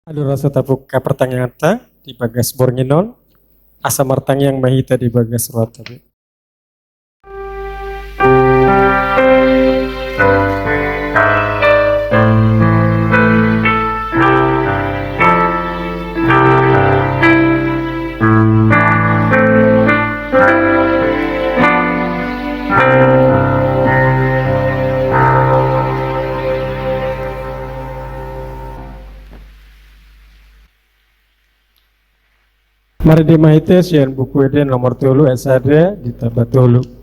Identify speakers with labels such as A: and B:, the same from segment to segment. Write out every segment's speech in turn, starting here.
A: Adu rasa tapuk ka pertanyaan ta di bagas bornginon asa martang yang mahita di bagas rotabe. Mari di mahite sian buku ide nomor 3 esade ditambah 3.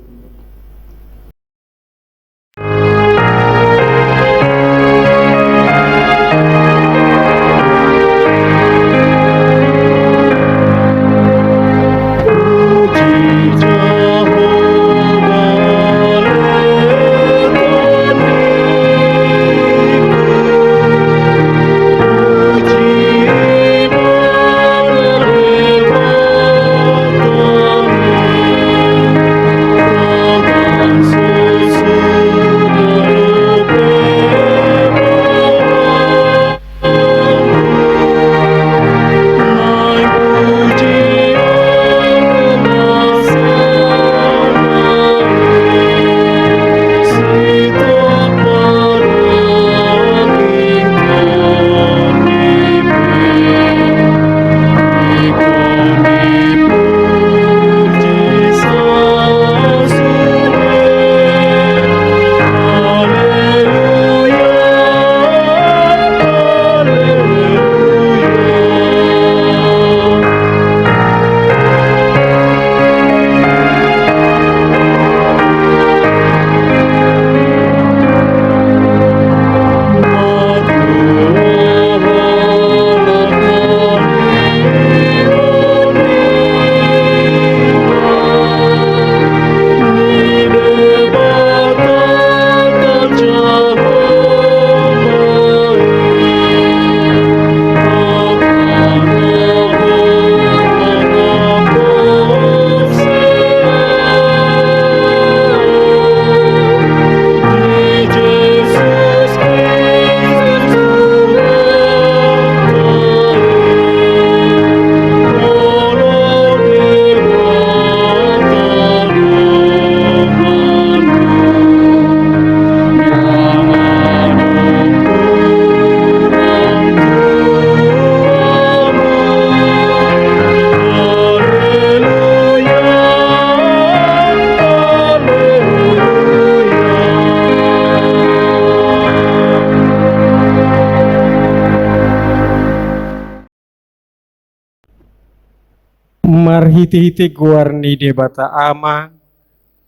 A: Marhiti-hiti guarni debata ama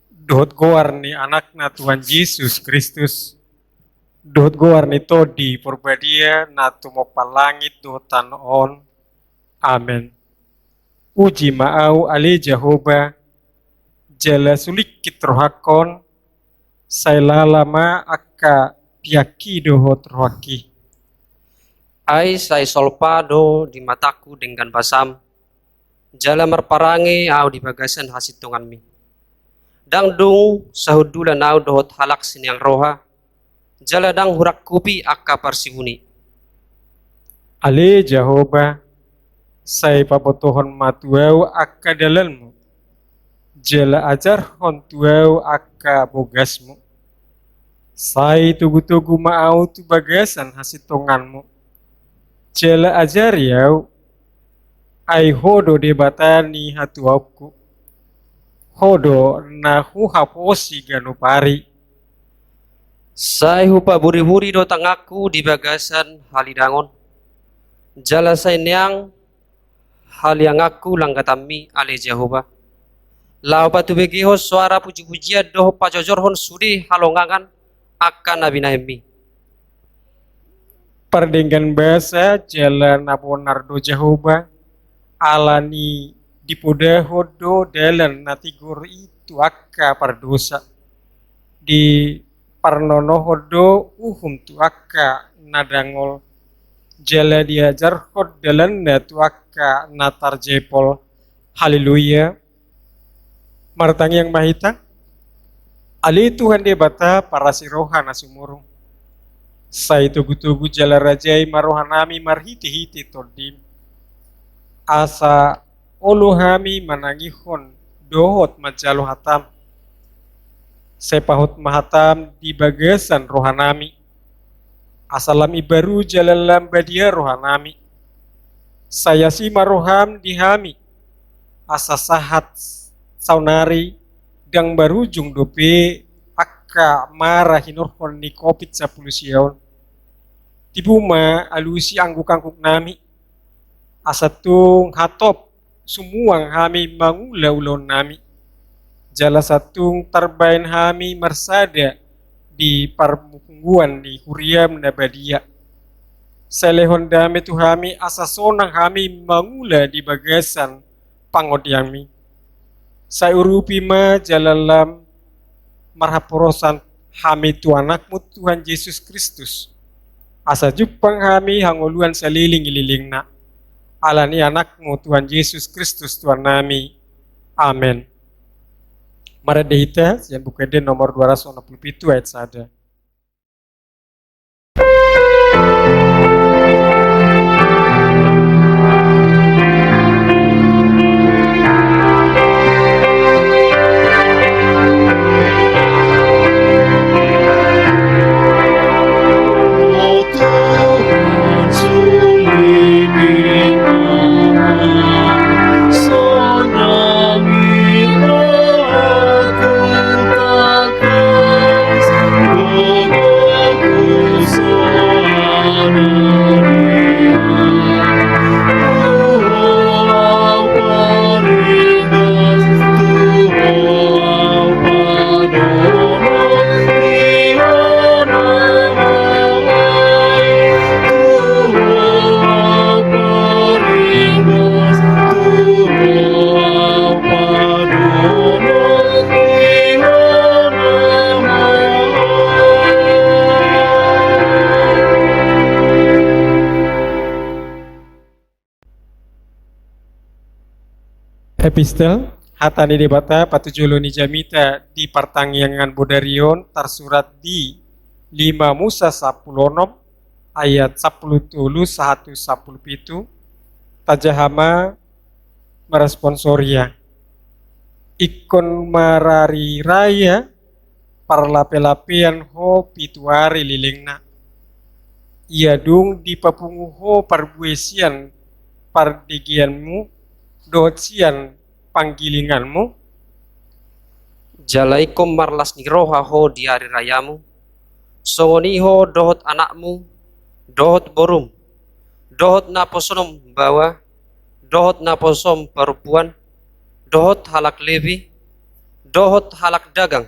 A: dohot guarni anakna Tuhan Yesus Kristus dohot guarni todi porbadia natu mopalangit dohotan on. Amen. Uji ma'au ale Jehovah jala sulikit rohakon sailalama akka piaki dohot rohaki.
B: Ai sai solpado di mataku dengan basam, jala merparangi au di bagasan hasitungan mi. Dang dung sahudulan au dohot halak siniang roha, jala dang hurak kupi akka parsibuni.
A: Ale Jehovah sai pabotohon matuau akka dalanmu, jala ajar hon tuau akka bogasmu. Sai tugu-tugu ma'au tu bagasan hasitunganmu, jala ajar yau ai hodo debatani hatuauku, hodo na huhaposi ganupari.
B: Sai hupa buri-buri do tangaku di bagasan halidangon, jala sai niang haliang aku langgatami ale Jehovah. Lau patu begiho suara puji-pujian doh pajojorhon sudi halongangan akan nabi nabi.
A: Perdenggan bahasa jalan abonardo Jehovah alani dipoda hodo dalan natigur itu akka pardosa di parnono hodo tu akka nadangol jala diajar hod dalan tu akka natar jepol. Haleluya. Martang yang mahita ali Tuhan dia bata para siroha na sumurong Sai tugu-tugu jala rajai marohanami marhiti-hiti todim. Asa olohami manangihon dohot majalo hatam. Sepahut mahatam di bagasan rohanami. Asalami baru jalalam badia rohanami. Saya si maroham dihami. Asa sahat saunari dang barujung dope akka marah hinurhon ni kopit sa pulusiyaon. Tibuma alusi angguk-angguk nami. Asatung hatop sumuang hami mangula-ulon nami. Jala satung tarbain hami marsada di parmungguan di huriam na badia. Selehon dame tu hami asa sonang hami mangula di bagasan pangodyami. Sa urupi ma jalalam marhaporosan hami tu anakmu Tuhan Yesus Kristus. Asa jupang hami hanguluan saliling-ililing na. Alani anakmu Tuhan Yesus Kristus Tuhan nami. Amin. Maradehita, yang buku eden nomor 267 ayat sada. Epistel hatani debata patujuluni jamita di partangyangan bodarion tersurat di 5 Musa 10 ayat 10 tulu 1 10 pitu tajahama meresponsoria ikon marari raya parlape-lapean ho pituari lilingna ia dung di papungu ho parbuesian pardigianmu docian panggilinganmu.
B: Jalaikum marlas ni roha ho di hari rayamu. Songoni ho dohot anakmu, dohot borum, dohot naposonom bawa, dohot naposom perempuan, dohot halak levi, dohot halak dagang,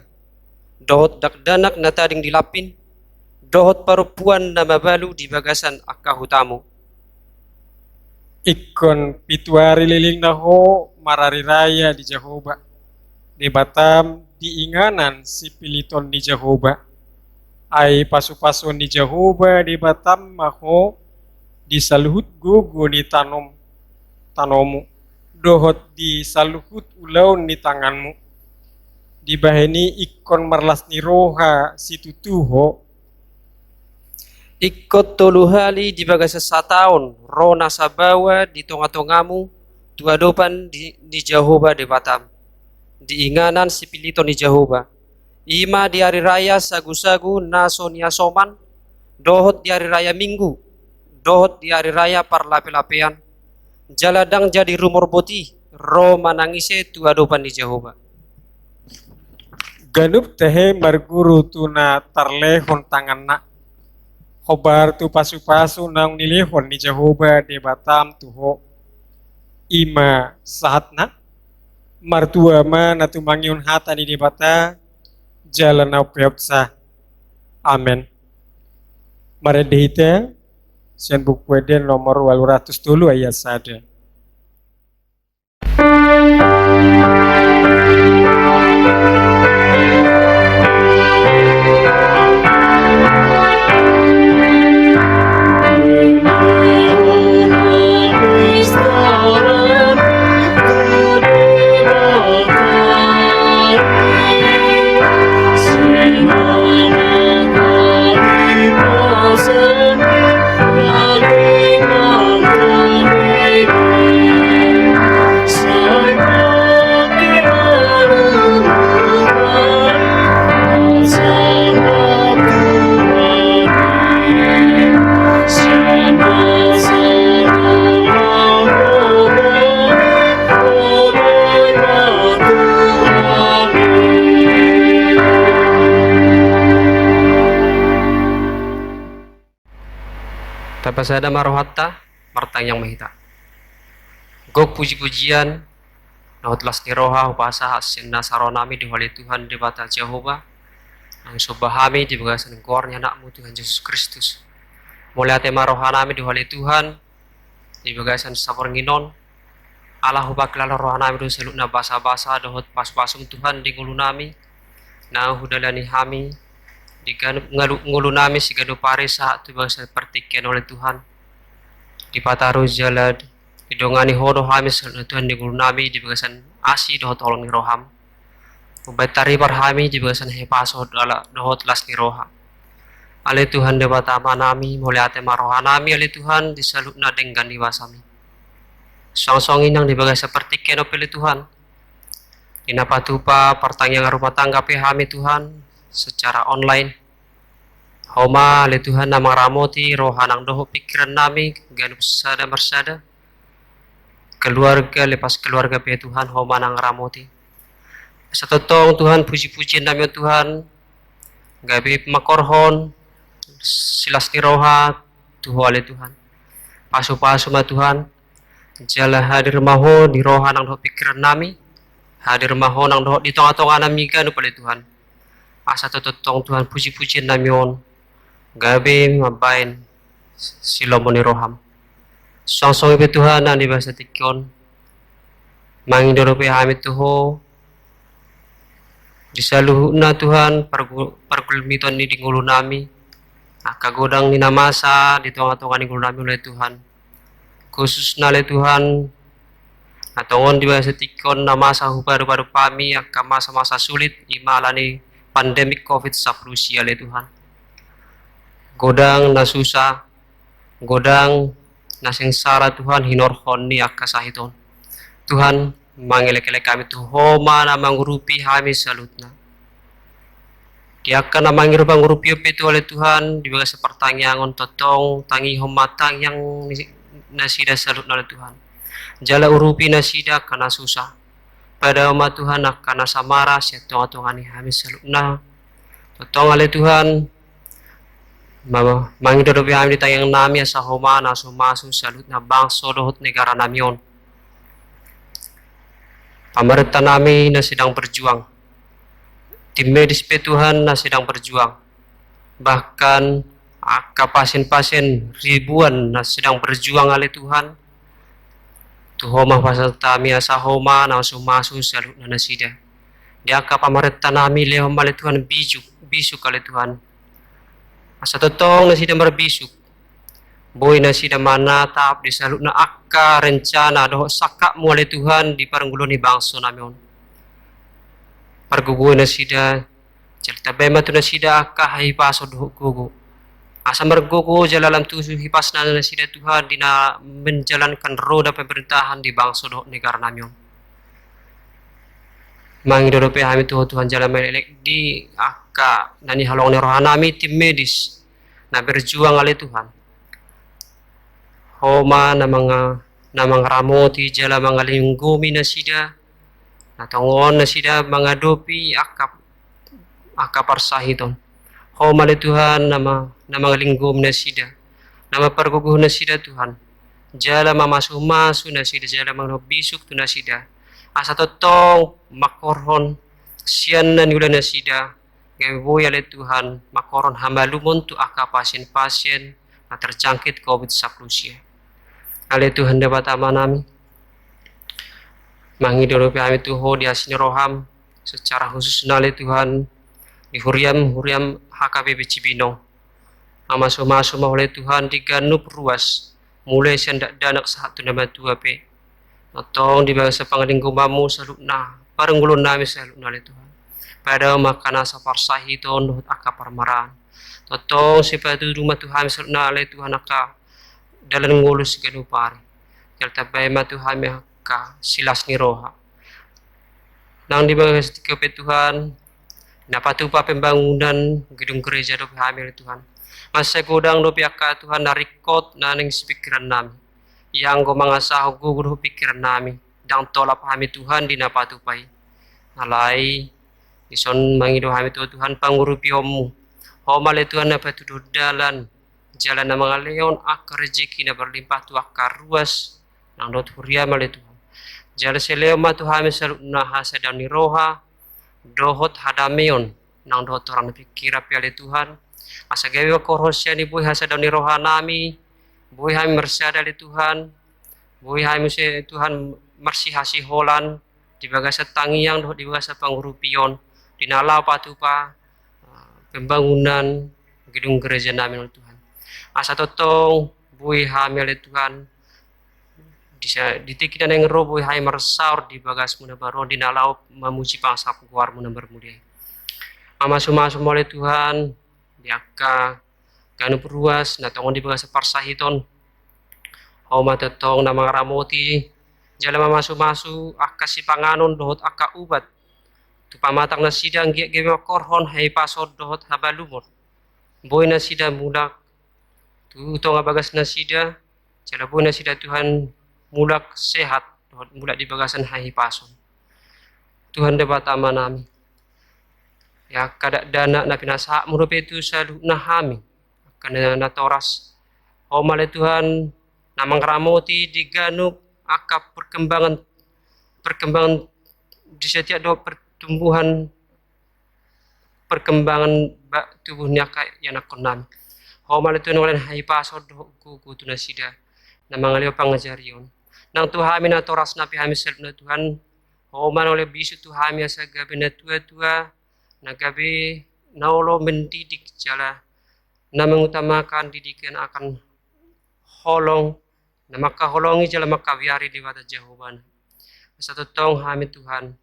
B: dohot dakdanak na tading dilapin, dohot perempuan na mabalu di bagasan akahutamu.
A: Ikon pituari liling na ho marari raya di Jehovah. Di Batam diinganan si piliton di Jehovah. Ay pasu-pasun di Jehovah di Batam maho di saluhut gugu di tanomu. Dohot di saluhut ulaun di tanganmu. Di baheni ikon marlas ni roha si tutuho.
B: Ikut toluhali di bagasa sataon, rona sabawa di tonga-tongamu, tuadopan di Jehovah di Batam. Diinganan si piliton di Jehovah. Ima di hari raya sagu-sagu naso niasoman, dohot di hari raya minggu, dohot di hari raya parlape-lapean. Jaladang jadi rumor boti, ro manangise tuadopan di Jehovah.
A: Ganup tehe marguru tuna tarlehon tangan na. Khobar tu pasu-pasu nang nilihon ni Jehovah di Batam tuho. Ima sahatna. Martua ma natu mangiun hata ni di bata. Jalan au peopsa. Amen. Maredehita. Sian buku eden nomor 200 dulu ayat sada.
B: pasada marohatta martang yang mahita. Gok puji-pujian naut las roha upasa hasin nasaronami di wali Tuhan di bata Jehovah ang subahami di bagasan gornya nakmu Tuhan Yesus Kristus. Mulai ate marohanami di wali Tuhan di bagasan sabor nginon Allah hubak lala rohanami do seluk na basa-basa dohot pas-pasum Tuhan di ngulunami na hudalani hami di ngulunami si ganu pare saat tu bagasan pertikian oleh Tuhan di pataru jalad idongani hodo hamis na Tuhan di ngulunami di bagasan asi dohot tolong ni roham ubatari parhami di bagasan hepaso dohot las ni roha ale Tuhan de batama nami mulai ate marohanami ale Tuhan di saluk na denggan diwasami song-songin yang dibagai seperti keno pilih Tuhan inapatupa pertanyaan rumah tangga pehami Tuhan secara online homa le Tuhan nama ramoti rohanang doho pikiran nami ganup sada bersada keluarga lepas keluarga pe Tuhan homa nang ramoti satotong Tuhan puji-pujian nami Tuhan gabi makorhon silas ni roha tuho ale Tuhan pasu-pasu ma Tuhan jala hadir maho di roha nang doho pikiran nami hadir maho nang doho di tongah-tongah nami ganu pale Tuhan asa totong Tuhan puji-pujian nami on gabi mabain silomo ni roham song-song ibe Tuhan nang dibasa tikon mangindoro pe hamit tuho disaluhu na Tuhan pargulmiton ni dingulu nami kagodang ni namasa di tongah-tongah ni ngulu nami oleh Tuhan khusus nale Tuhan atongon dibasa tikon namasa baru-baru pami akka masa-masa sulit imalani pandemik COVID-19 ale Tuhan godang na susah godang na sengsara Tuhan hinorhon ni akka sahiton Tuhan mangelek-elek kami homa na mangurupi kami salutna di akka na mangiru-mangurupi itu oleh Tuhan di bagas pertanyaan totong tangi homatang yang nasida salut oleh Tuhan jala urupi nasida karena susah pada umat Tuhan karena samara siatong atongani kami salutna totong oleh Tuhan mama mangidodopi kami ditayang nami asa homa na sumasu salut na bangso dohot negara namion pemerintah nami na sedang berjuang tim medis pe Tuhan na sedang berjuang bahkan pasien-pasien ribuan na sedang berjuang oleh Tuhan tuhoma pasal tami asa homa na sumasu salut na nasida dia pemerintah nami lehom oleh Tuhan bisuk oleh Tuhan asa totong nasida berbisuk boy nasida manatap di salut na akka rencana doh sakak mu oleh Tuhan di paranggulo ni bangso namin pargugo nasida cerita bema tu nasida akka hai paso doh gugu asa mergugo jalalam tusu hipas na nasida Tuhan dina menjalankan roda pemerintahan di bangso doh negara namin mangidodope hami Tuhan jalan melek di akka nani halong ni rohanami tim medis na berjuang oleh Tuhan homa na mga ramoti jala mga linggumi na sida natongon na sida mga dopi aka parsahiton homa le Tuhan na mga linggum na sida na maparguguh na sida Tuhan jala mamasu-masu na sida jala mga bisuk tu na sida asa totong makorhon sian na niulan na sida gawe ale Tuhan makoron hamalumon tu aka pasien-pasien na terjangkit COVID-19 ale Tuhan dapat amanami mangidoro kami tuho di asini roham secara khusus nale Tuhan di huriam HKBP Cibinong amaso-maso oleh Tuhan di ganup ruas mulai sendak danak satu nama dua pe totong di bahasa pangalinggo mamu salukna parenggulun nami salukna le Tuhan pada makana saparsahi ton dohot aka parmaran totong sipatu rumah Tuhan salukna le Tuhan aka dalam ngulus ganu pari jalta baima Tuhan mehaka silas ni roha nang di bawah setika Tuhan napatupa pembangunan gedung gereja do hamil Tuhan masa godang do piaka Tuhan narikot naning pikiran nami yang go mangasah gugur pikiran nami dang tolap hami Tuhan di napatupai alai ison mangido hami Tuhan pangurupi homu homa le Tuhan napatu dalan jalan na mga leon aka rezeki na berlimpah tu aka ruas nang dot huria male Tuhan. Jala se leo ma Tuhan salut na hasa dan ni roha dohot hadameon nang dot orang pikira piale Tuhan. Asa gawe korosya ni buhay hasa dan ni roha nami buhay mersada le Tuhan. Buhay mo si Tuhan marsihasi holan di bagasa tangiang dohot di bagasa pangrupion dinalaw patupa pembangunan gedung gereja namin oleh Tuhan. Asa totong buhay hamil oleh Tuhan ditikitan yang roh buhay hai mersaur di bagas muna baru dinalaw memuji pangsap guar muna bermulia. Masu oleh Tuhan diaka ganu peruas natongon di bagasa parsahiton Homa tetong na mga ramoti jala masu akasi panganon dohot aka ubat tu pamatang na sidang giyak gawe korhon hai pasod dohot habalumot boy na sida mulak tu nga bagas na sida jala boy na sida Tuhan mulak sehat dohot mulak di bagasan hai pason Tuhan debat ama nami ya kada dana na pinasa murupe itu salu na hami kana na toras Homa le Tuhan namang ramoti diganuk aka perkembangan di setiap do perkembangan tubuhnya kay yang nakonan. Homa le Tuhan walen hai pasod ku tunasida namang alio pangajarion. Nang Tuhan na toras na pihami self na Tuhan homa oleh bisu Tuhan sa gabi na tua na gabi naulo mendidik jala na mengutamakan didikan akan holong na makaholongi jala makawiari di wata Jehovah. Sa totong hami Tuhan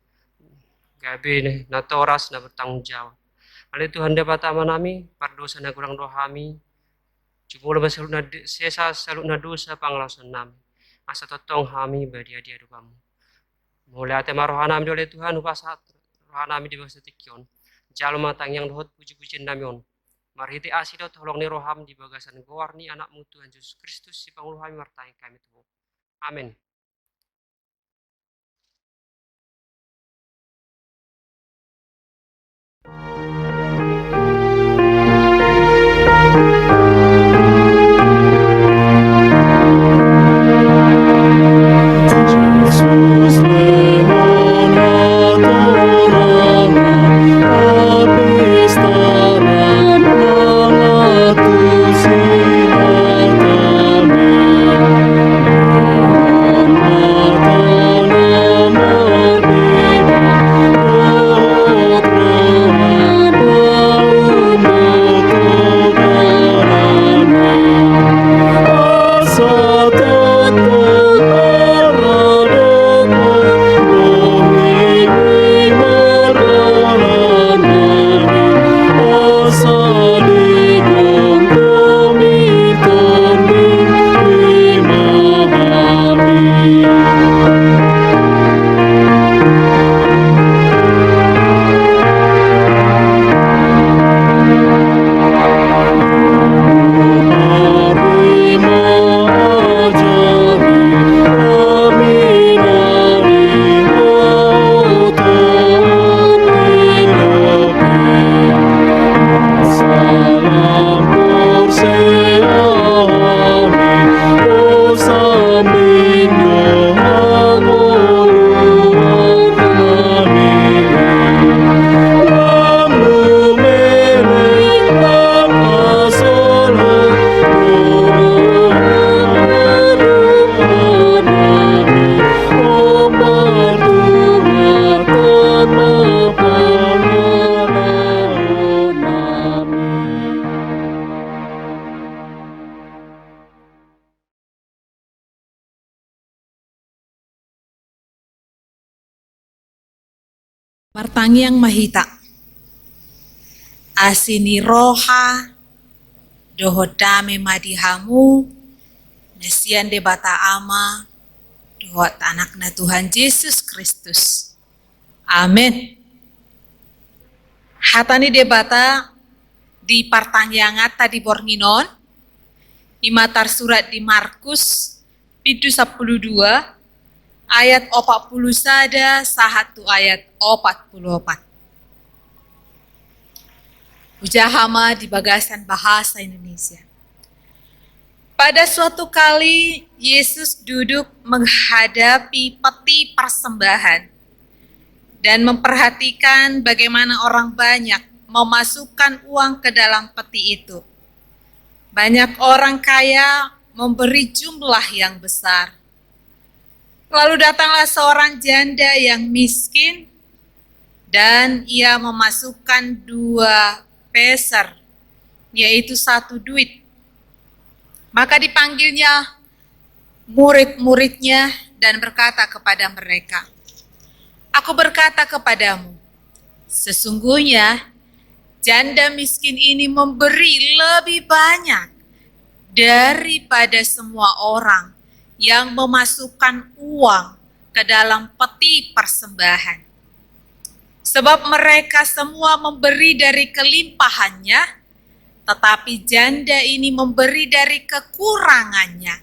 B: gabi na toras na bertanggung jawab. Ali Tuhan dapat ama nami pardosa na kurang doa hami. Jumula ba salut na sesa salut na dosa panglasan nami. Asa totong hami badia dukamu. Mulai ate marohanami oleh Tuhan upasat rohanami di bawah tikyon. Jalo matang yang dohot puji-pujian namion. Marhiti asido tolong ni roham di bagasan goar ni anakmu Tuhan Yesus Kristus si panguluhami martai kami Tuhan. Amin.
C: Martangiang mahita. Asini roha dohodame madihamu nesian de bata ama dohot anak na Tuhan Yesus Kristus. Amin. Hatani de bata di partangyangat tadi bornginon imatar surat di Markus pidu 12 ayat 40 sada sahatu ayat 44. Ujahama di bagasan bahasa Indonesia. Pada suatu kali, Yesus duduk menghadapi peti persembahan dan memperhatikan bagaimana orang banyak memasukkan uang ke dalam peti itu. Banyak orang kaya memberi jumlah yang besar. Lalu datanglah seorang janda yang miskin dan ia memasukkan 2 peser, yaitu 1 duit. Maka dipanggilnya murid-muridnya dan berkata kepada mereka, "Aku berkata kepadamu, sesungguhnya janda miskin ini memberi lebih banyak daripada semua orang yang memasukkan uang ke dalam peti persembahan. Sebab mereka semua memberi dari kelimpahannya, tetapi janda ini memberi dari kekurangannya,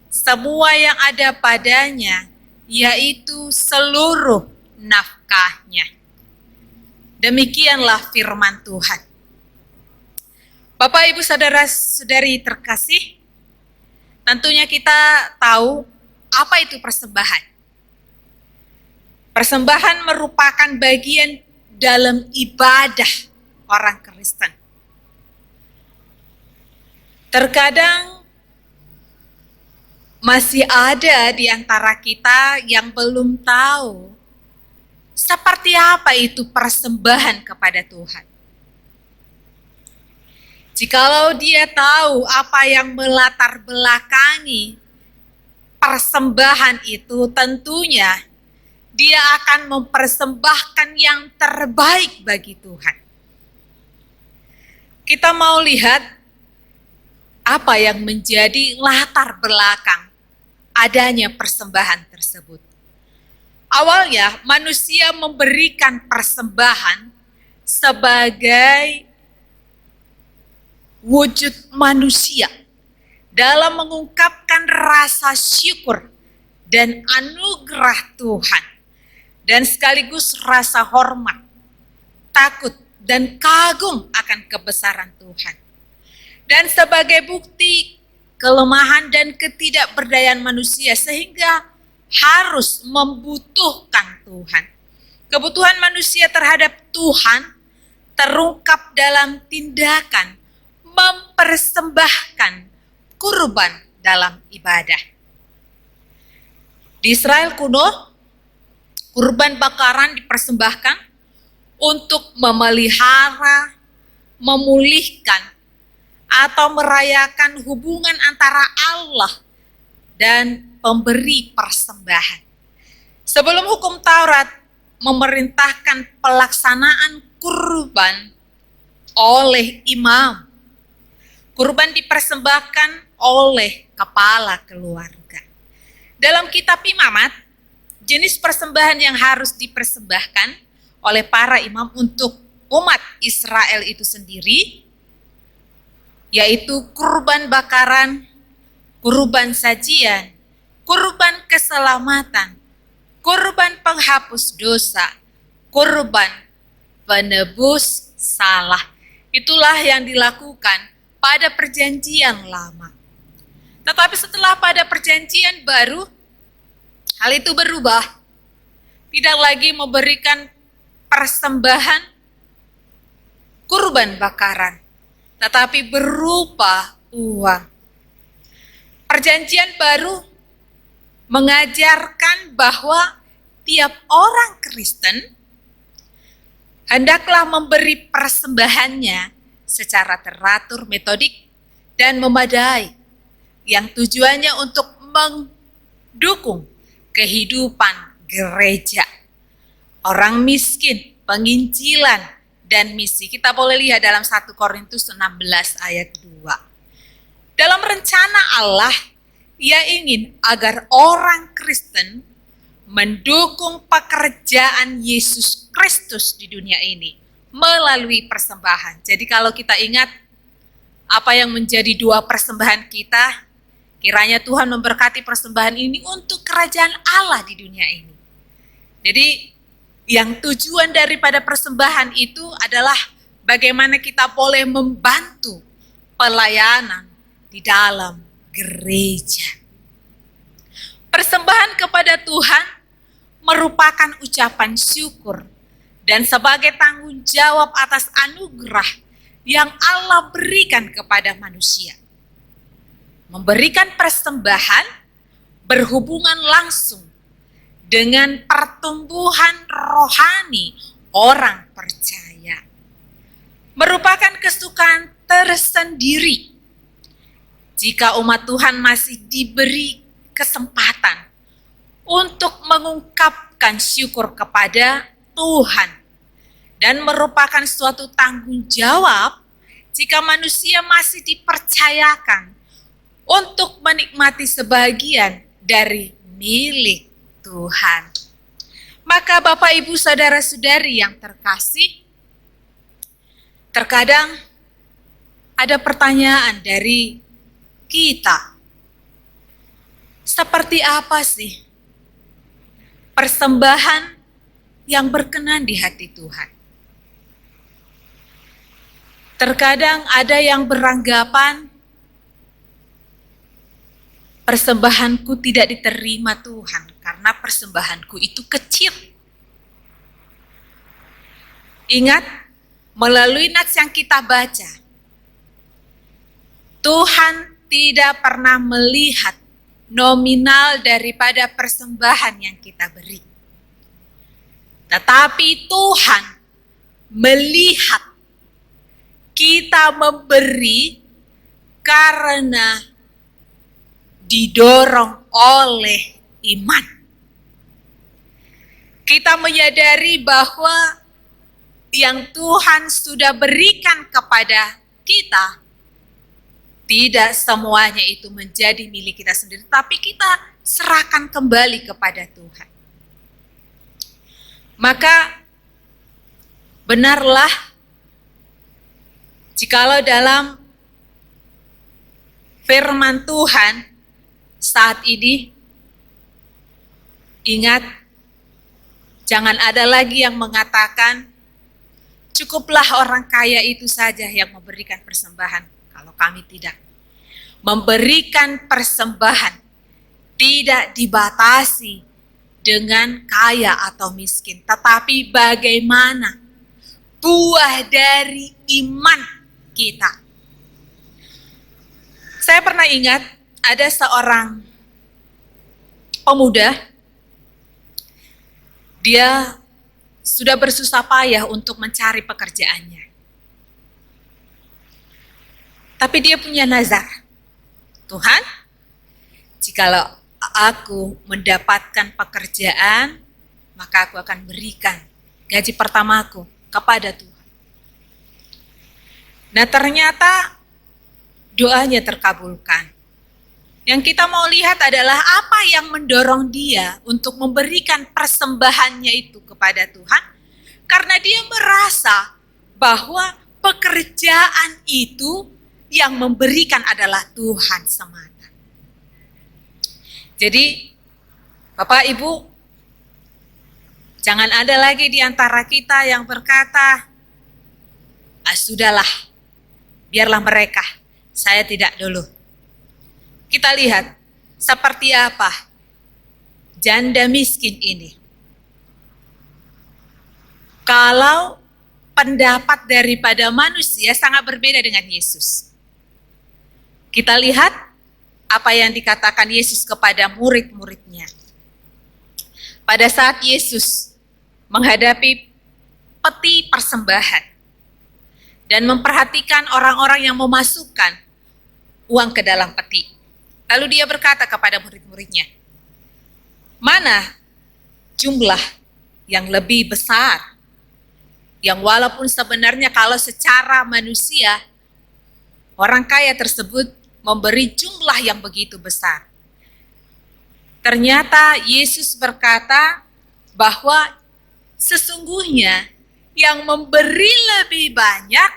C: semua yang ada padanya, yaitu seluruh nafkahnya." Demikianlah firman Tuhan. Bapak, Ibu, saudara-saudari terkasih, tentunya kita tahu apa itu persembahan. Persembahan merupakan bagian dalam ibadah orang Kristen. Terkadang masih ada di antara kita yang belum tahu seperti apa itu persembahan kepada Tuhan. Jikalau dia tahu apa yang melatar belakangi persembahan itu, tentunya dia akan mempersembahkan yang terbaik bagi Tuhan. Kita mau lihat apa yang menjadi latar belakang adanya persembahan tersebut. Awalnya manusia memberikan persembahan sebagai wujud manusia dalam mengungkapkan rasa syukur dan anugerah Tuhan, dan sekaligus rasa hormat, takut, dan kagum akan kebesaran Tuhan. Dan sebagai bukti kelemahan dan ketidakberdayaan manusia sehingga harus membutuhkan Tuhan. Kebutuhan manusia terhadap Tuhan terungkap dalam tindakan mempersembahkan kurban dalam ibadah. Di Israel kuno, kurban bakaran dipersembahkan untuk memelihara, memulihkan, atau merayakan hubungan antara Allah dan pemberi persembahan. Sebelum hukum Taurat memerintahkan pelaksanaan kurban oleh imam, kurban dipersembahkan oleh kepala keluarga. Dalam kitab Imamat, jenis persembahan yang harus dipersembahkan oleh para imam untuk umat Israel itu sendiri yaitu kurban bakaran, kurban sajian, kurban keselamatan, kurban penghapus dosa, kurban penebus salah. Itulah yang dilakukan pada perjanjian lama. Tetapi setelah pada perjanjian baru, hal itu berubah. Tidak lagi memberikan persembahan kurban bakaran, tetapi berupa uang. Perjanjian baru mengajarkan bahwa tiap orang Kristen hendaklah memberi persembahannya secara teratur, metodik, dan memadai, yang tujuannya untuk mendukung kehidupan gereja, orang miskin, penginjilan, dan misi. Kita boleh lihat dalam 1 Korintus 16 ayat 2. Dalam rencana Allah, Ia ingin agar orang Kristen mendukung pekerjaan Yesus Kristus di dunia ini melalui persembahan. Jadi kalau kita ingat apa yang menjadi 2 persembahan kita, kiranya Tuhan memberkati persembahan ini untuk kerajaan Allah di dunia ini. Jadi yang tujuan daripada persembahan itu adalah bagaimana kita boleh membantu pelayanan di dalam gereja. Persembahan kepada Tuhan merupakan ucapan syukur dan sebagai tanggung jawab atas anugerah yang Allah berikan kepada manusia. Memberikan persembahan berhubungan langsung dengan pertumbuhan rohani orang percaya. Merupakan kesukaan tersendiri jika umat Tuhan masih diberi kesempatan untuk mengungkapkan syukur kepada Tuhan, dan merupakan suatu tanggung jawab jika manusia masih dipercayakan untuk menikmati sebagian dari milik Tuhan. Maka Bapak Ibu Saudara-saudari yang terkasih, terkadang ada pertanyaan dari kita. Seperti apa sih persembahan yang berkenan di hati Tuhan? Terkadang ada yang beranggapan persembahanku tidak diterima Tuhan karena persembahanku itu kecil. Ingat, melalui nats yang kita baca, Tuhan tidak pernah melihat nominal daripada persembahan yang kita beri. Tetapi Tuhan melihat kita memberi karena didorong oleh iman. Kita menyadari bahwa yang Tuhan sudah berikan kepada kita, tidak semuanya itu menjadi milik kita sendiri, tapi kita serahkan kembali kepada Tuhan. Maka benarlah jikalau dalam firman Tuhan saat ini, ingat, jangan ada lagi yang mengatakan cukuplah orang kaya itu saja yang memberikan persembahan. Kalau kami tidak. Memberikan persembahan tidak dibatasi dengan kaya atau miskin. Tetapi bagaimana buah dari iman kita. Saya pernah ingat ada seorang pemuda. Dia sudah bersusah payah untuk mencari pekerjaannya. Tapi dia punya nazar. Tuhan, jikalau aku mendapatkan pekerjaan, maka aku akan berikan gaji pertamaku kepada Tuhan. Nah, ternyata doanya terkabulkan. Yang kita mau lihat adalah apa yang mendorong dia untuk memberikan persembahannya itu kepada Tuhan. Karena dia merasa bahwa pekerjaan itu yang memberikan adalah Tuhan semata. Jadi, Bapak Ibu, jangan ada lagi di antara kita yang berkata, sudahlah, biarlah mereka, saya tidak dulu. Kita lihat seperti apa janda miskin ini. Kalau pendapat daripada manusia sangat berbeda dengan Yesus. Kita lihat apa yang dikatakan Yesus kepada murid-muridnya. Pada saat Yesus menghadapi peti persembahan dan memperhatikan orang-orang yang memasukkan uang ke dalam peti. Lalu dia berkata kepada murid-muridnya, mana jumlah yang lebih besar, yang walaupun sebenarnya kalau secara manusia, orang kaya tersebut memberi jumlah yang begitu besar. Ternyata Yesus berkata bahwa sesungguhnya yang memberi lebih banyak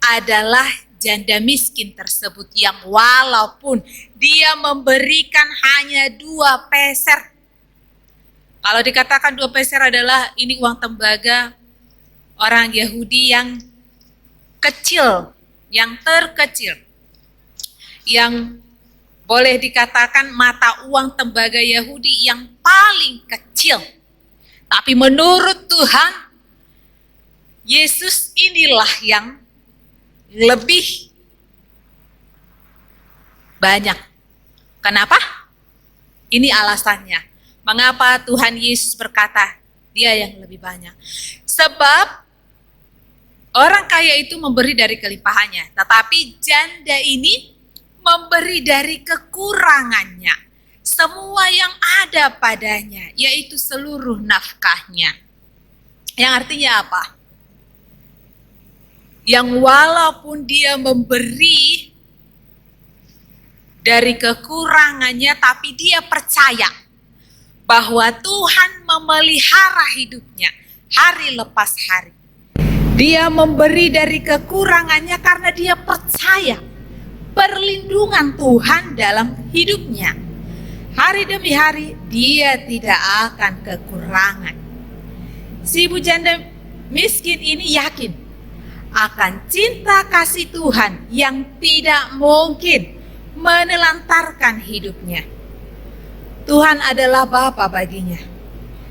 C: adalah janda miskin tersebut yang walaupun dia memberikan hanya 2 peser. Kalau dikatakan 2 peser adalah ini uang tembaga orang Yahudi yang kecil, yang terkecil, yang boleh dikatakan mata uang tembaga Yahudi yang paling kecil. Tapi menurut Tuhan, Yesus inilah yang lebih banyak. Kenapa? Ini alasannya. Mengapa Tuhan Yesus berkata dia yang lebih banyak? Sebab orang kaya itu memberi dari kelimpahannya, tetapi janda ini memberi dari kekurangannya. Semua yang ada padanya, yaitu seluruh nafkahnya. Yang artinya apa? Yang walaupun dia memberi dari kekurangannya, tapi dia percaya bahwa Tuhan memelihara hidupnya hari lepas hari. Dia memberi dari kekurangannya karena dia percaya perlindungan Tuhan dalam hidupnya. Hari demi hari dia tidak akan kekurangan. Si ibu janda miskin ini yakin akan cinta kasih Tuhan yang tidak mungkin menelantarkan hidupnya. Tuhan adalah Bapa baginya.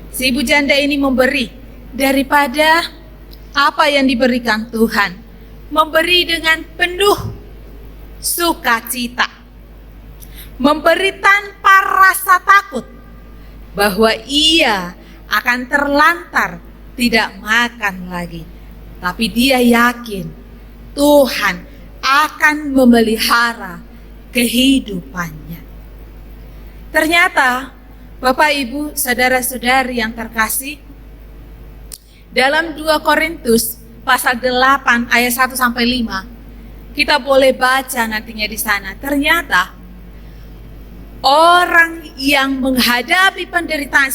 C: Si ibu janda ini memberi daripada apa yang diberikan Tuhan. Memberi dengan penuh sukacita. Memberi tanpa rasa takut bahwa ia akan terlantar tidak makan lagi. Tapi dia yakin Tuhan akan memelihara kehidupannya. Ternyata Bapak Ibu saudara-saudari yang terkasih, dalam 2 Korintus pasal 8 ayat 1 sampai 5 kita boleh baca nantinya di sana. Ternyata orang yang menghadapi penderitaan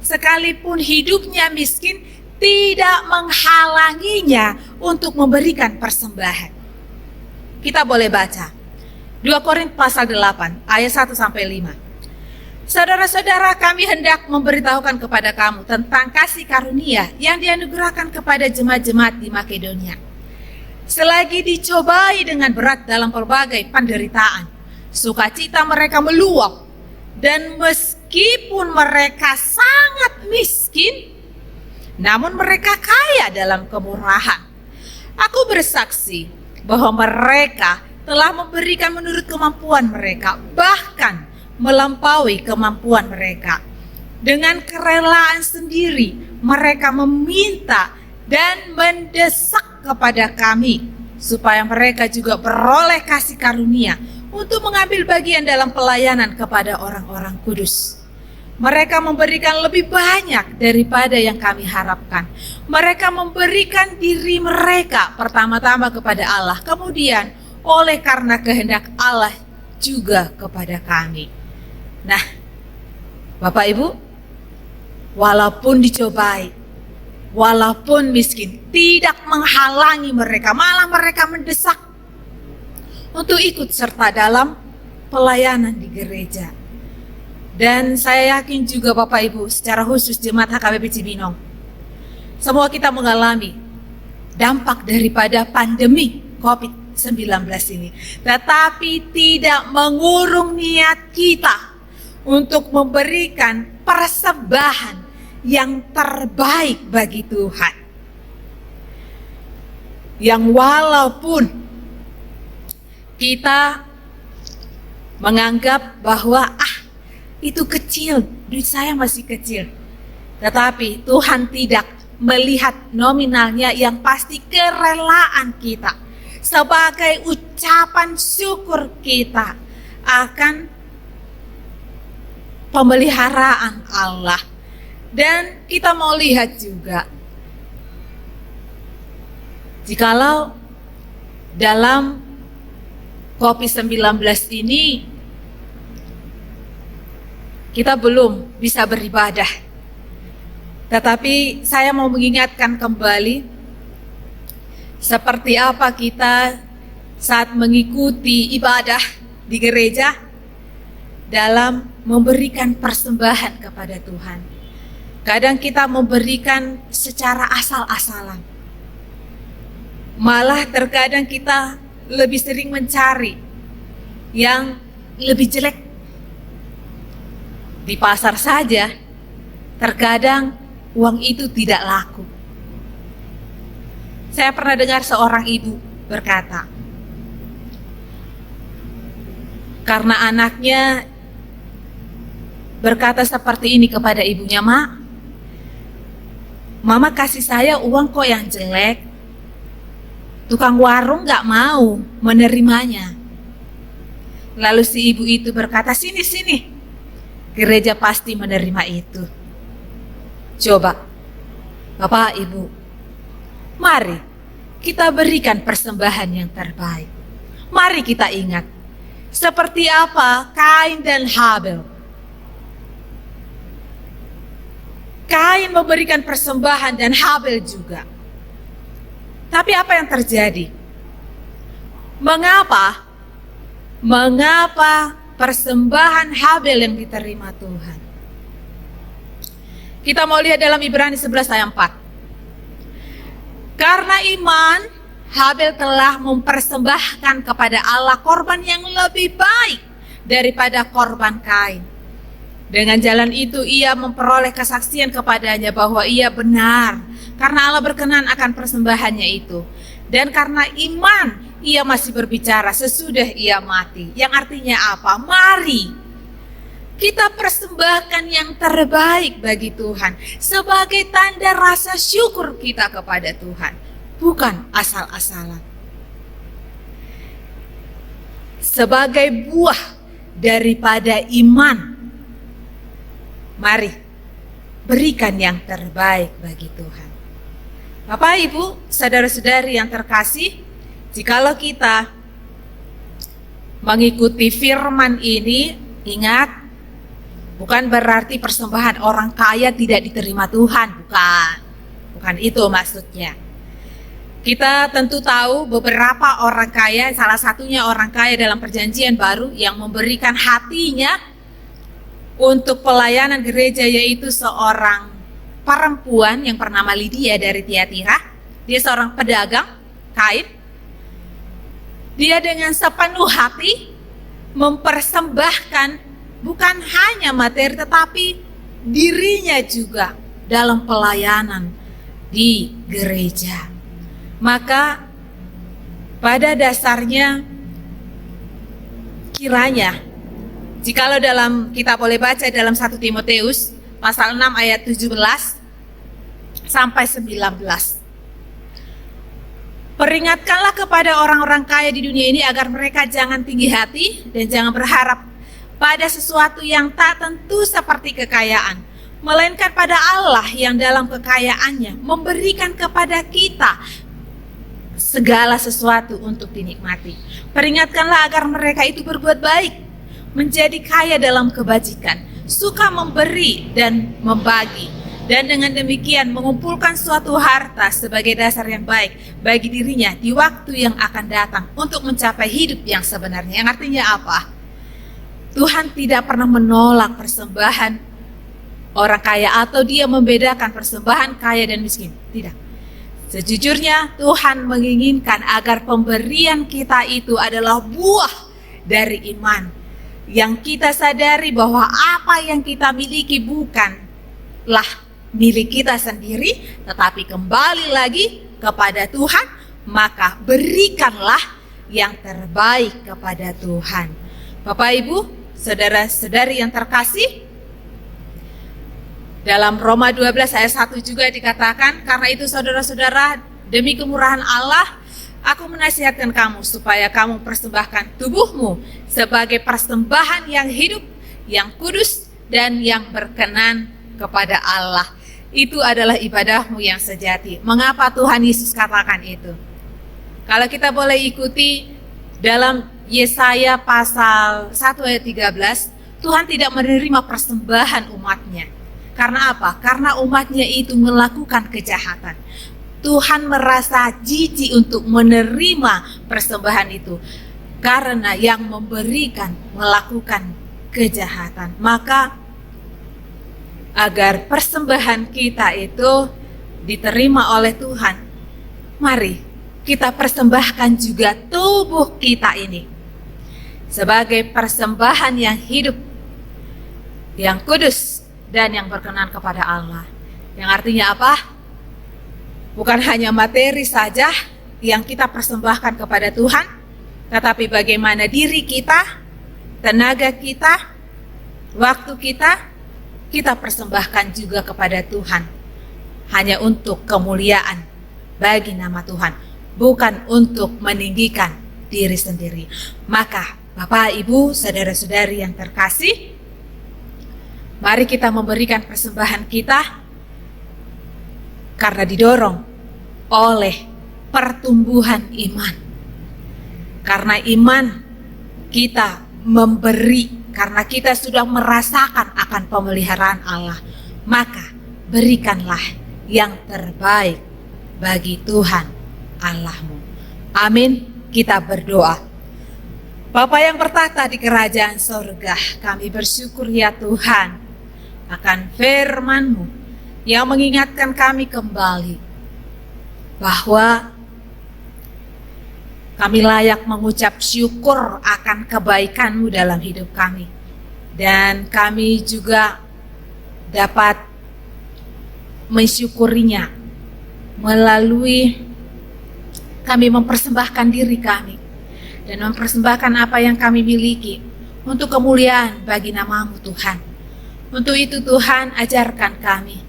C: sekalipun hidupnya miskin, tidak menghalanginya untuk memberikan persembahan. Kita boleh baca 2 Korintus pasal 8 ayat 1 sampai 5. Saudara-saudara, kami hendak memberitahukan kepada kamu tentang kasih karunia yang dianugerahkan kepada jemaat-jemaat di Makedonia. Selagi dicobai dengan berat dalam berbagai penderitaan, sukacita mereka meluap, dan meskipun mereka sangat miskin, namun mereka kaya dalam kemurahan. Aku bersaksi bahwa mereka telah memberikan menurut kemampuan mereka, bahkan melampaui kemampuan mereka. Dengan kerelaan sendiri, mereka meminta dan mendesak kepada kami, supaya mereka juga beroleh kasih karunia untuk mengambil bagian dalam pelayanan kepada orang-orang kudus. Mereka memberikan lebih banyak daripada yang kami harapkan. Mereka memberikan diri mereka pertama-tama kepada Allah, kemudian oleh karena kehendak Allah juga kepada kami. Nah, Bapak Ibu, walaupun dicobai, walaupun miskin, tidak menghalangi mereka, malah mereka mendesak untuk ikut serta dalam pelayanan di gereja. Dan saya yakin juga Bapak Ibu, secara khusus jemaat HKBP Cibinong, semua kita mengalami dampak daripada pandemi COVID-19 ini. Tetapi tidak mengurung niat kita untuk memberikan persembahan yang terbaik bagi Tuhan. Yang walaupun kita menganggap bahwa itu kecil, duit saya masih kecil. Tetapi Tuhan tidak melihat nominalnya, yang pasti kerelaan kita sebagai ucapan syukur kita akan pemeliharaan Allah. Dan kita mau lihat juga, jikalau dalam COVID-19 ini kita belum bisa beribadah, tetapi saya mau mengingatkan kembali seperti apa kita saat mengikuti ibadah di gereja dalam memberikan persembahan kepada Tuhan. Kadang kita memberikan secara asal-asalan, malah terkadang kita lebih sering mencari yang lebih jelek. Di pasar saja, terkadang uang itu tidak laku. Saya pernah dengar seorang ibu berkata, karena anaknya berkata seperti ini kepada ibunya, Mama kasih saya uang kok yang jelek. Tukang warung gak mau menerimanya. Lalu si ibu itu berkata, sini, gereja pasti menerima itu. Coba, Bapak Ibu, mari kita berikan persembahan yang terbaik. Mari kita ingat, seperti apa Kain dan Habel. Kain memberikan persembahan dan Habel juga. Tapi apa yang terjadi? Mengapa persembahan Habel yang diterima Tuhan? Kita mau lihat dalam Ibrani 11 ayat 4. Karena iman, Habel telah mempersembahkan kepada Allah korban yang lebih baik daripada korban Kain. Dengan jalan itu ia memperoleh kesaksian kepadanya bahwa ia benar, karena Allah berkenan akan persembahannya itu. Dan karena iman ia masih berbicara sesudah ia mati. Yang artinya apa? Mari kita persembahkan yang terbaik bagi Tuhan sebagai tanda rasa syukur kita kepada Tuhan, bukan asal-asalan. Sebagai buah daripada iman, mari berikan yang terbaik bagi Tuhan. Bapak, Ibu, saudara-saudari yang terkasih, jikalau kita mengikuti firman ini, ingat, bukan berarti persembahan orang kaya tidak diterima Tuhan, bukan itu maksudnya. Kita tentu tahu beberapa orang kaya, salah satunya orang kaya dalam perjanjian baru yang memberikan hatinya untuk pelayanan gereja, yaitu seorang perempuan yang bernama Lydia dari Tiatira. Dia seorang pedagang kain. Dia dengan sepenuh hati mempersembahkan bukan hanya materi tetapi dirinya juga dalam pelayanan di gereja. Maka pada dasarnya kiranya jikalau dalam kita boleh baca dalam 1 Timoteus pasal 6 ayat 17 sampai 19. Peringatkanlah kepada orang-orang kaya di dunia ini agar mereka jangan tinggi hati dan jangan berharap pada sesuatu yang tak tentu seperti kekayaan, melainkan pada Allah yang dalam kekayaannya memberikan kepada kita segala sesuatu untuk dinikmati. Peringatkanlah agar mereka itu berbuat baik, menjadi kaya dalam kebajikan, suka memberi dan membagi, dan dengan demikian mengumpulkan suatu harta sebagai dasar yang baik bagi dirinya di waktu yang akan datang untuk mencapai hidup yang sebenarnya. Yang artinya apa? Tuhan tidak pernah menolak persembahan orang kaya atau dia membedakan persembahan kaya dan miskin. Tidak. Sejujurnya Tuhan menginginkan agar pemberian kita itu adalah buah dari iman. Yang kita sadari bahwa apa yang kita miliki bukanlah milik kita sendiri, tetapi kembali lagi kepada Tuhan, maka berikanlah yang terbaik kepada Tuhan. Bapak, Ibu, saudara-saudari yang terkasih, dalam Roma 12 ayat 1 juga dikatakan, karena itu saudara-saudara, demi kemurahan Allah, aku menasihatkan kamu supaya kamu persembahkan tubuhmu sebagai persembahan yang hidup, yang kudus, dan yang berkenan kepada Allah. Itu adalah ibadahmu yang sejati. Mengapa Tuhan Yesus katakan itu? Kalau kita boleh ikuti dalam Yesaya pasal 1 ayat 13, Tuhan tidak menerima persembahan umatnya. Karena apa? Karena umatnya itu melakukan kejahatan. Tuhan merasa jijik untuk menerima persembahan itu karena yang memberikan melakukan kejahatan. Maka agar persembahan kita itu diterima oleh Tuhan, mari kita persembahkan juga tubuh kita ini sebagai persembahan yang hidup, yang kudus, dan yang berkenan kepada Allah. Yang artinya apa? Bukan hanya materi saja yang kita persembahkan kepada Tuhan, tetapi bagaimana diri kita, tenaga kita, waktu kita persembahkan juga kepada Tuhan. Hanya untuk kemuliaan bagi nama Tuhan, bukan untuk meninggikan diri sendiri. Maka Bapak, Ibu, saudara-saudari yang terkasih, mari kita memberikan persembahan kita karena didorong oleh pertumbuhan iman. Karena iman kita memberi, karena kita sudah merasakan akan pemeliharaan Allah, maka berikanlah yang terbaik bagi Tuhan Allahmu. Amin. Kita berdoa. Bapa yang bertata di kerajaan sorga, kami bersyukur ya Tuhan akan firman-Mu yang mengingatkan kami kembali bahwa kami layak mengucap syukur akan kebaikan-Mu dalam hidup kami. Dan kami juga dapat mensyukurinya melalui kami mempersembahkan diri kami dan mempersembahkan apa yang kami miliki untuk kemuliaan bagi nama-Mu Tuhan. Untuk itu Tuhan, ajarkan kami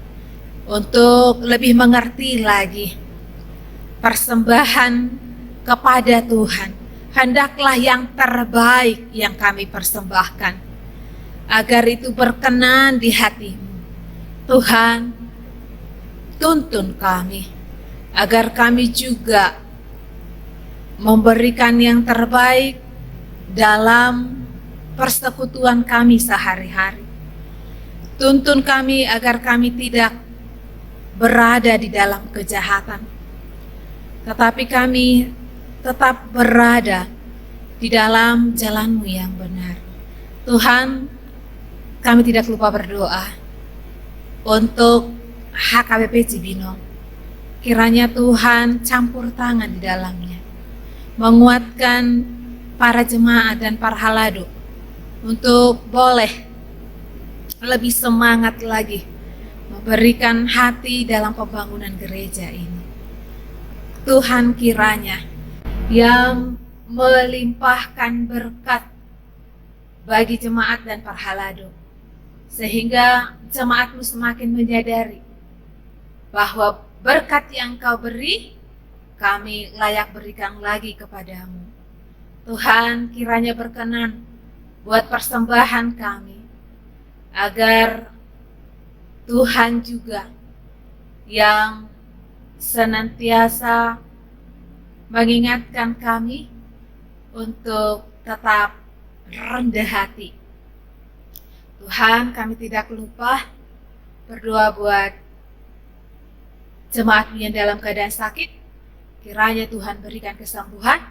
C: untuk lebih mengerti lagi persembahan kepada Tuhan. Hendaklah yang terbaik yang kami persembahkan, agar itu berkenan di hati-Mu. Tuhan, tuntun kami, agar kami juga memberikan yang terbaik dalam persekutuan kami sehari-hari. Tuntun kami agar kami tidak berada di dalam kejahatan, tetapi kami tetap berada di dalam jalan-Mu yang benar. Tuhan, kami tidak lupa berdoa untuk HKBP Cibinong. Kiranya Tuhan campur tangan di dalamnya, menguatkan para jemaat dan para halado untuk boleh lebih semangat lagi memberikan hati dalam pembangunan gereja ini. Tuhan kiranya yang melimpahkan berkat bagi jemaat dan para halado, sehingga jemaat-Mu semakin menyadari bahwa berkat yang Kau beri kami layak berikan lagi kepadamu. Tuhan, kiranya berkenan buat persembahan kami, agar Tuhan juga yang senantiasa mengingatkan kami untuk tetap rendah hati. Tuhan, kami tidak lupa berdoa buat jemaat yang dalam keadaan sakit. Kiranya Tuhan berikan kesembuhan,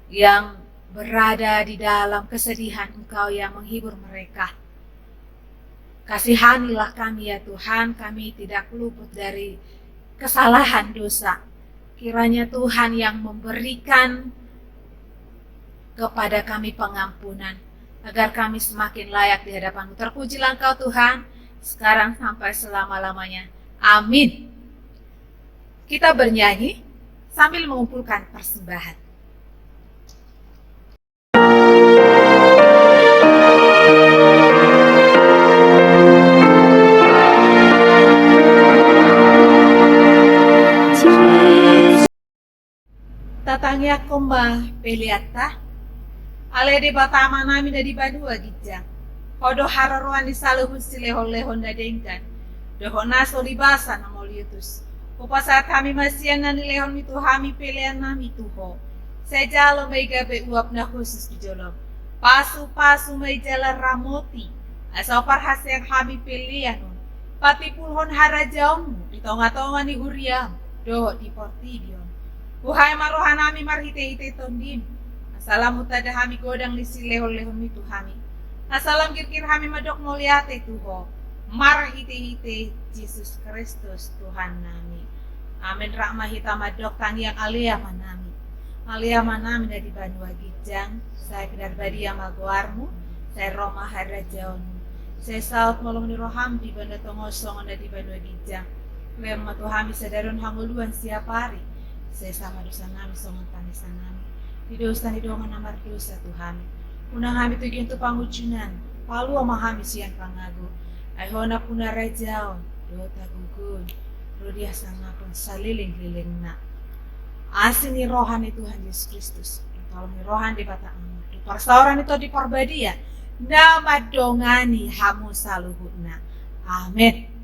C: yang berada di dalam kesedihan Engkau yang menghibur mereka. Kasihanilah kami ya Tuhan, kami tidak luput dari kesalahan dosa. Kiranya Tuhan yang memberikan kepada kami pengampunan, agar kami semakin layak di hadapan-Mu. Terpujilah Engkau Tuhan, sekarang sampai selama-lamanya. Amin. Kita bernyanyi sambil mengumpulkan persembahan. Tatangya komba peliata, ale de batama nami da di badua gijang. Kodo hararuan di saluhun silehon-lehon da dengkan. Dohona solibasa na moliutus. Upasat kami masian na nilehon mito hami pelean nami tuho. Sejalo may gabi uap na khusus di jolom. Pasu-pasu may jalan ramoti. Asaw parhas yang kami pelean nun. Pati pulhon harajaon mo. Di tonga-tonga ni huriam. Doho di portidion. Uhay marohan nami marhite-hite tondim. Asalam utada hami godang lisi lehon-lehon mito hami. Asalam kirkir hami madok moliate tuho. Marhite-hite Yesus Kristus Tuhan nami. Amin. Rahmah hitamadok tangyang aliyah manami. Alia mana menjadi banua gijang, saya kedar badia magoarmu, saya Roma hara jaunmu. Saya saut molong ni roham di banda tongosong di banua gijang. Lem matuhami sadarun hanguluan siap hari. Saya sama dosa nami songon tanisan nami. Di dosa ni dongan namar dosa Tuhan. Unang hami tugian tu pangujunan, palu amahami sian pangagu. Aihona puna rajaon, dota gugun. Rodia sangapun saliling-liling na. Asin ni rohani Tuhan Yesus Kristus. Tolong ni rohan di bata amat. Di persauran itu di parbadia. Nama dongani hamu saluhutna. Amin.